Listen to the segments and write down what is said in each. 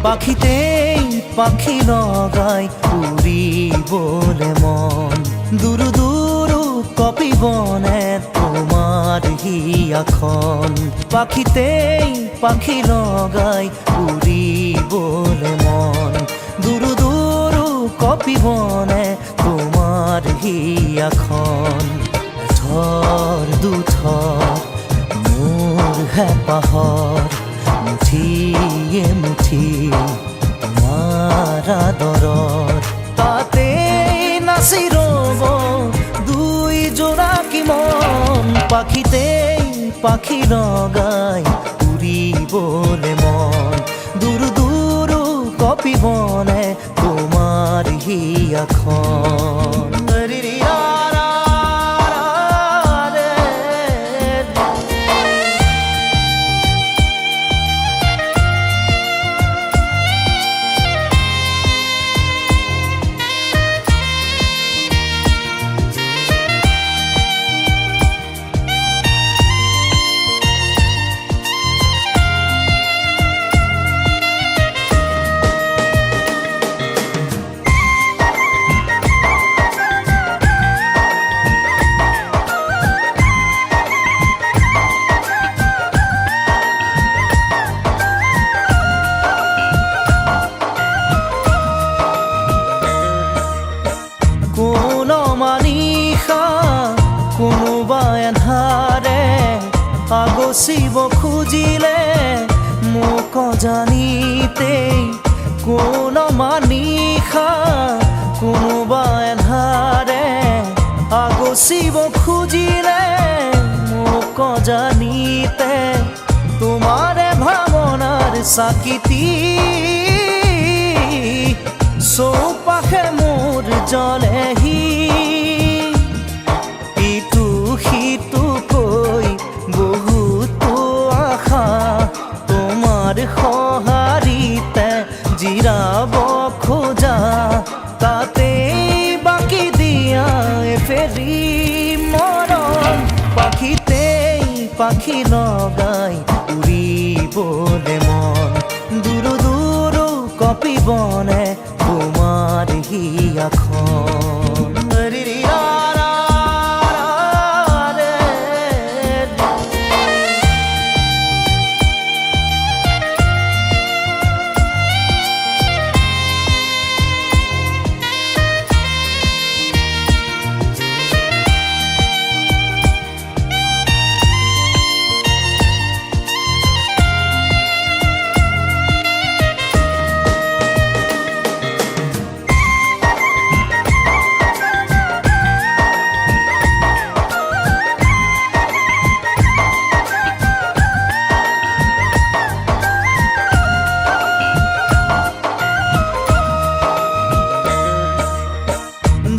পাখিতেই পাখি লগাই উড়িবলে মন দুরু দুরু কপিবনে তোমার হিয়াখন পাখিতেই পাখি লগাই উড়িবলে মন দুরু দুরু কপিবনে তোমার হিয়াখন থর দুথর মোর হেঁপাহৰ মুঠিয়ে মুঠি তোমাৰ আদৰত তাতে নাচি ৰ'ব দুই জোড়াকি মন পাখিতেই পাখি লগাই উৰিবলে মন দুৰু দুৰু কপিবনে তোমাৰ হিয়াখন কোনোবাই আন্ধাৰে আগচিব খুজিলে মোক জানিতেই কোন মানিষা কোনোবাই আন্ধাৰে আগচিব খুজিলে মোক জানিতে তোমাৰে ভাৱনাৰ চাকিতি চৌপাশে মোৰ জ্বলেহি সিটোকৈ বহুতো আশা তোমাৰ সঁহাৰিতে জিৰাব খোজা তাতেই বাকি দিয়া ফেৰি মৰম পাখিতেই পাখি লগাই উৰিবলে মন দুৰু দুৰু কপিবনে তোমাৰ হিয়াখন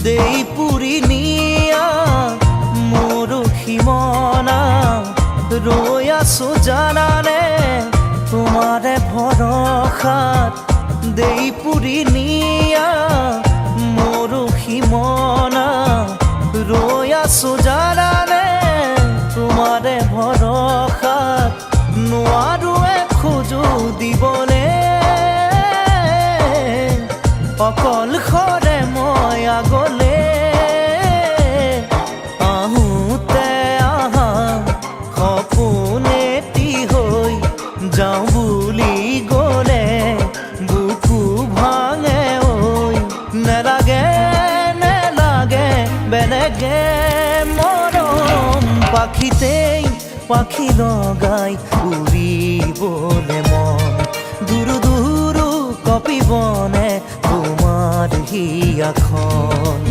দেই পুৰি নিয়া মোৰ সীমনা ৰৈ আছো জানানে তোমাৰে ভৰসাত দেই পুৰি নিয়া মোৰ সীমনা ৰৈ আছো জানানে তোমাৰে ভৰসাত নোৱাৰোৱে খোজো দিবলে অকলশৰে মই আগলে আহোঁতে আহা সপোনেটি হৈ যাওঁ বুলি গ'লে বুকু ভাঙে ঐ নেলাগে নেলাগে বেলেগে মৰম পাখিতেই পাখি লগাই উৰিবলে মন দুৰু দুৰু কপিবনে তোমাৰ হিয়াখন